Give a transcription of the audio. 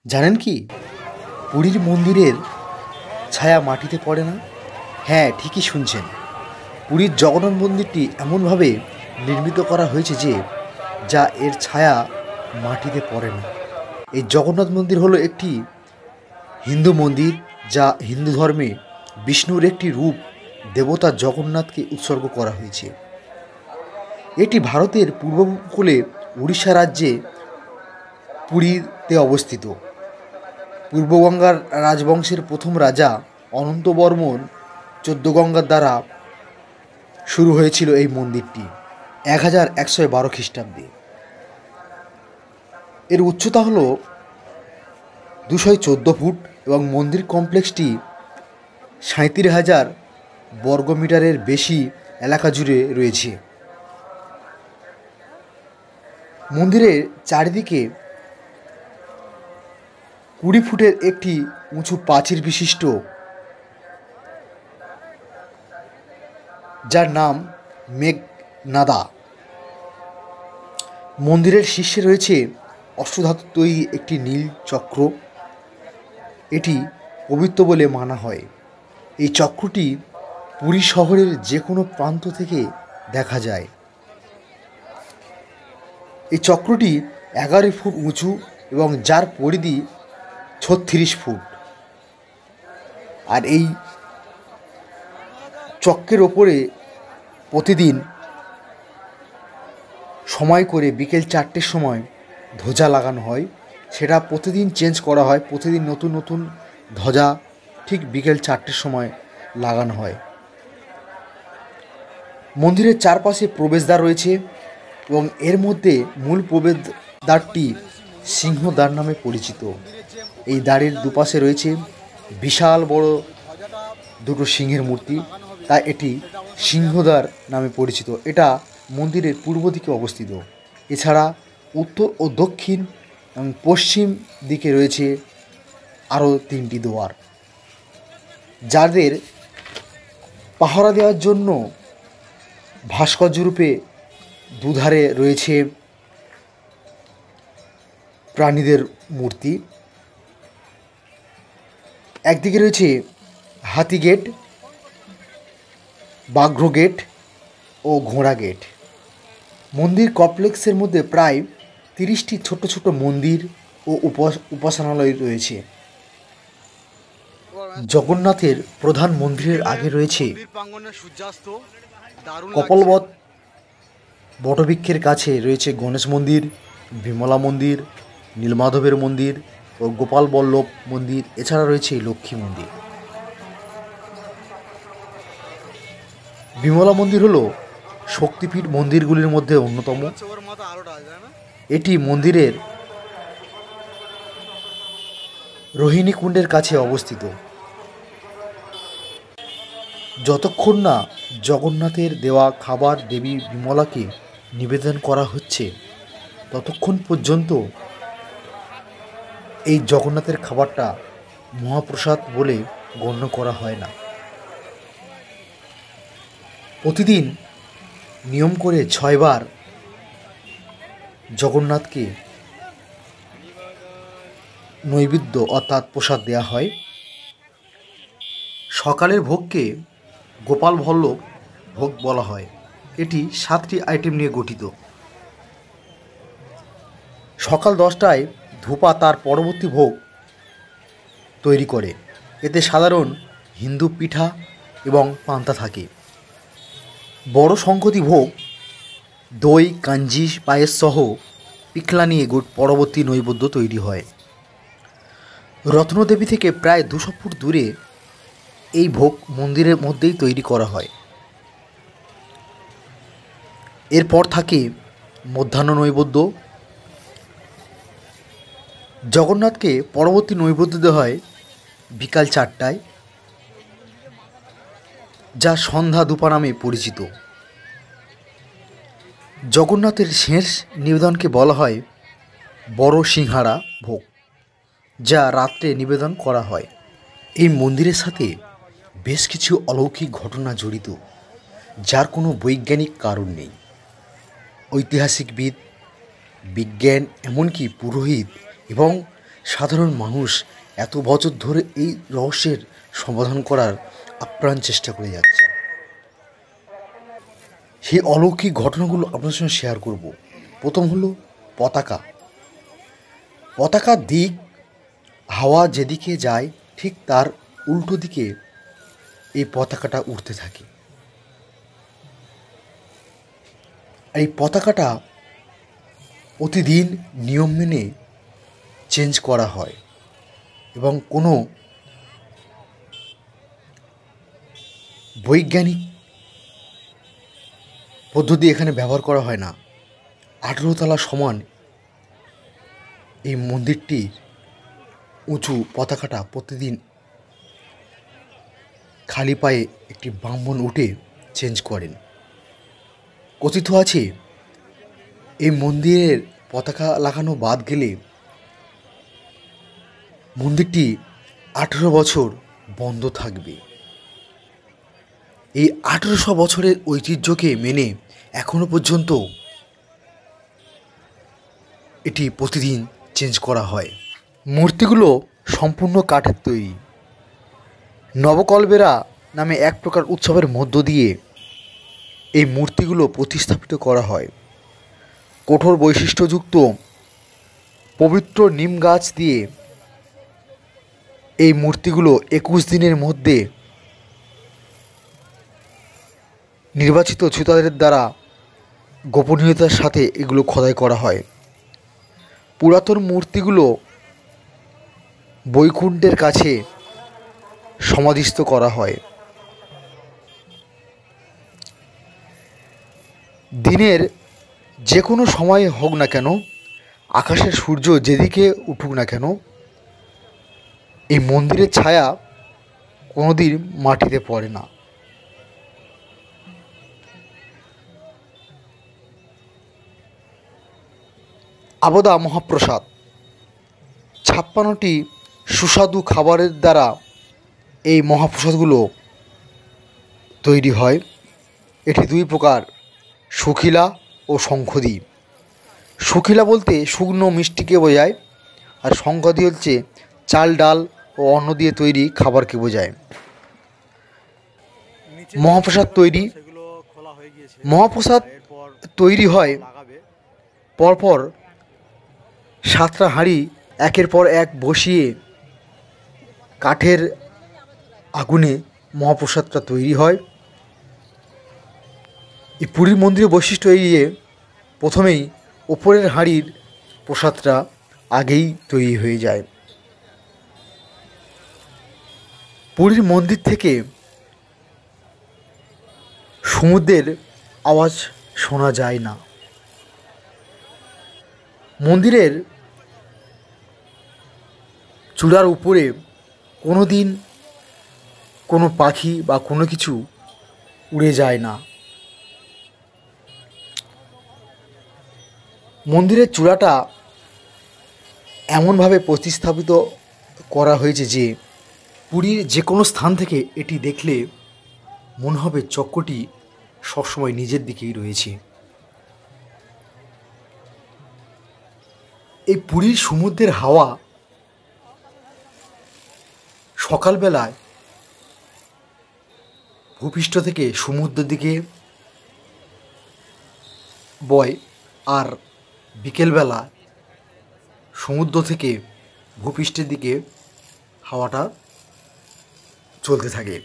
জানেন কি, পুরীর মন্দিরের ছায়া মাটিতে পড়ে না? হ্যাঁ, ঠিকই শুনছেন। পুরীর জগন্নাথ মন্দিরটি এমনভাবে নির্মিত করা হয়েছে যে এর ছায়া মাটিতে পড়ে না। এই জগন্নাথ মন্দির হলো একটি হিন্দু মন্দির, যা হিন্দু ধর্মে বিষ্ণুর একটি রূপ দেবতা জগন্নাথকে উৎসর্গ করা হয়েছে। এটি ভারতের পূর্ব উপকূলে উড়িষ্যা রাজ্যে পুরীতে অবস্থিত। পূর্বগঙ্গার রাজবংশের প্রথম রাজা অনন্তবর্মন 14 গঙ্গার দ্বারা শুরু হয়েছিল এই মন্দিরটি 1112 খ্রিস্টাব্দে। এর উচ্চতা হল 214 ফুট এবং মন্দির কমপ্লেক্সটি 37,000 বর্গমিটারের বেশি এলাকা জুড়ে রয়েছে। মন্দিরের চারিদিকে 20 ফুটের একটি উঁচু প্রাচীর বিশিষ্ট, যার নাম মেঘনাদা। মন্দিরের শীর্ষে রয়েছে অষ্টধাতু তৈরি একটি নীল চক্র। এটি পবিত্র বলে মানা হয়। এই চক্রটি পুরী শহরের যে কোনো প্রান্ত থেকে দেখা যায়। এই চক্রটি 11 ফুট উঁচু এবং যার পরিধি 36 ফুট। আর এই চক্রের ওপরে প্রতিদিন সময় করে বিকেল 4টের সময় ধ্বজা লাগানো হয়। সেটা প্রতিদিন চেঞ্জ করা হয়, প্রতিদিন নতুন নতুন ধ্বজা ঠিক বিকেল 4টের সময় লাগানো হয়। মন্দিরের চারপাশে প্রবেশদ্বার রয়েছে এবং এর মধ্যে মূল প্রবেশদ্বারটি সিংহদ্বার নামে পরিচিত। এই দ্বারের দুপাশে রয়েছে বিশাল বড় দুটো সিংহের মূর্তি, তাই এটি সিংহদ্বার নামে পরিচিত। এটা মন্দিরের পূর্ব দিকে অবস্থিত। এছাড়া উত্তর ও দক্ষিণ এবং পশ্চিম দিকে রয়েছে আরও 3টি দুয়ার, যাদের পাহারা দেওয়ার জন্য ভাস্কর্যরূপে দুধারে রয়েছে প্রাণীদের মূর্তি। একদিকে রয়েছে হাতি গেট, বাঘ্র গেট ও ঘোড়া গেট। মন্দির কমপ্লেক্সের মধ্যে প্রায় 30টি ছোট ছোট মন্দির ও উপাসনালয় রয়েছে। জগন্নাথের প্রধান মন্দিরের আগে রয়েছে কপলবৎ বটবৃক্ষের কাছে রয়েছে গণেশ মন্দির, বিমলা মন্দির, নীলমাধবের মন্দির ও গোপাল বল্লভ মন্দির। এছাড়া রয়েছে লক্ষ্মী মন্দির। বিমলা মন্দির হল শক্তিপীঠ মন্দিরগুলির মধ্যে অন্যতম। এটি মন্দিরের রোহিণী কুণ্ডের কাছে অবস্থিত। যতক্ষণ না জগন্নাথের দেওয়া খাবার দেবী বিমলাকে নিবেদন করা হচ্ছে, ততক্ষণ পর্যন্ত এই জগন্নাথের খাবারটা মহাপ্রসাদ বলে গণ্য করা হয় না। প্রতিদিন নিয়ম করে 6 বার জগন্নাথকে নৈবেদ্য অর্থাৎ প্রসাদ দেওয়া হয়। সকালের ভোগকে গোপাল বল্লভ ভোগ বলা হয়। এটি 7টি আইটেম নিয়ে গঠিত। সকাল 10টায় ধূপা তার পরবর্তী ভোগ তৈরি করে। এতে সাধারণ হিন্দু পিঠা এবং পান্তা থাকে। বড় সংখ্যতি ভোগ দই, কাঞ্জি, পায়েস সহ পিকলা নিয়ে পরবর্তী নৈবেদ্য তৈরি হয়। রত্নদেবী থেকে প্রায় 200 ফুট দূরে এই ভোগ মন্দিরের মধ্যেই তৈরি করা হয়। এরপর থাকে মধ্যাহ্ন নৈবেদ্য। জগন্নাথকে পরবর্তী নৈবেদ্য দেওয়া হয় বিকাল 4টায়, যা সন্ধ্যা ধূপা নামে পরিচিত। জগন্নাথের শেষ নিবেদনকে বলা হয় বড় সিংহারা ভোগ, যা রাত্রে নিবেদন করা হয়। এই মন্দিরের সাথে বেশ কিছু অলৌকিক ঘটনা জড়িত, যার কোনো বৈজ্ঞানিক কারণ নেই। ঐতিহাসিকবিদ, বিজ্ঞান, এমনকি পুরোহিত এবং সাধারণ মানুষ এত বছর ধরে এই রহস্যের সমাধান করার আপ্রাণ চেষ্টা করে যাচ্ছে। সেই অলৌকিক ঘটনাগুলো আপনার সঙ্গে শেয়ার করব। প্রথম হলো পতাকা। পতাকার দিক, হাওয়া যেদিকে যায় ঠিক তার উল্টো দিকে এই পতাকাটা উড়তে থাকে। এই পতাকাটা প্রতিদিন নিয়ম মেনে চেঞ্জ করা হয় এবং কোনো বৈজ্ঞানিক পদ্ধতি এখানে ব্যবহার করা হয় না। 18 তলা সমান এই মন্দিরটির উঁচু পতাকাটা প্রতিদিন খালি পায়ে একটি ব্রাহ্মণ উঠে চেঞ্জ করেন। কথিত আছে এই মন্দিরের পতাকা লাগানো বাদ গেলে মন্দিরটি 18 বছর বন্ধ থাকবে। এই 1800 বছরের ঐতিহ্যকে মেনে এখনো পর্যন্ত এটি প্রতিদিন চেঞ্জ করা হয়। মূর্তিগুলো সম্পূর্ণ কাঠের তৈরি। নবকলবেরা নামে এক প্রকার উৎসবের মধ্য দিয়ে এই মূর্তিগুলো প্রতিস্থাপিত করা হয়। কঠোর বৈশিষ্ট্যযুক্ত পবিত্র নিম গাছ দিয়ে এই মূর্তিগুলো 21 দিনের মধ্যে নির্বাচিত ছুতারের দ্বারা গোপনীয়তার সাথে এগুলো খোদাই করা হয়। পুরাতন মূর্তিগুলো বৈকুণ্ঠের কাছে সমাধিস্থ করা হয়। দিনের যে কোনো সময় হোক না কেন, আকাশের সূর্য যেদিকে উঠুক না কেন, এই মন্দিরের ছায়া কোনোদিন মাটিতে পড়ে না। আবদা মহাপ্রসাদ 56টি সুস্বাদু খাবারের দ্বারা এই মহাপ্রসাদগুলো তৈরি হয়। এটি দুই প্রকার, শুখিলা ও শঙ্খদ্বীপ। শুখিলা বলতে শুকনো মিষ্টিকে বোঝায়, আর শঙ্খদ্বীপ হচ্ছে চাল ডাল ও অন্ন দিয়ে তৈরি খাবারকে বোঝায়। মহাপ্রসাদ তৈরি হয় পরপর 7টা হাঁড়ি একের পর এক বসিয়ে কাঠের আগুনে মহাপ্রসাদটা তৈরি হয়। এই পুরীর মন্দিরের বৈশিষ্ট্য এই যে প্রথমেই ওপরের হাঁড়ির প্রসাদটা আগেই তৈরি হয়ে যায়। পুরীর মন্দির থেকে সমুদ্রের আওয়াজ শোনা যায় না। মন্দিরের চূড়ার উপরে কোনো দিন কোনো পাখি বা কোনো কিছু উড়ে যায় না। মন্দিরের চূড়াটা এমনভাবে প্রতিস্থাপিত করা হয়েছে যে পুরীর যে কোনো স্থান থেকে এটি দেখলে মনে হবে চক্রটি সবসময় নিজের দিকেই রয়েছে। এই পুরীর সমুদ্রের হাওয়া সকালবেলায় ভূপৃষ্ঠ থেকে সমুদ্রের দিকে বয়, আর বিকেলবেলা সমুদ্র থেকে ভূপৃষ্ঠের দিকে হাওয়াটা চলতে থাকে।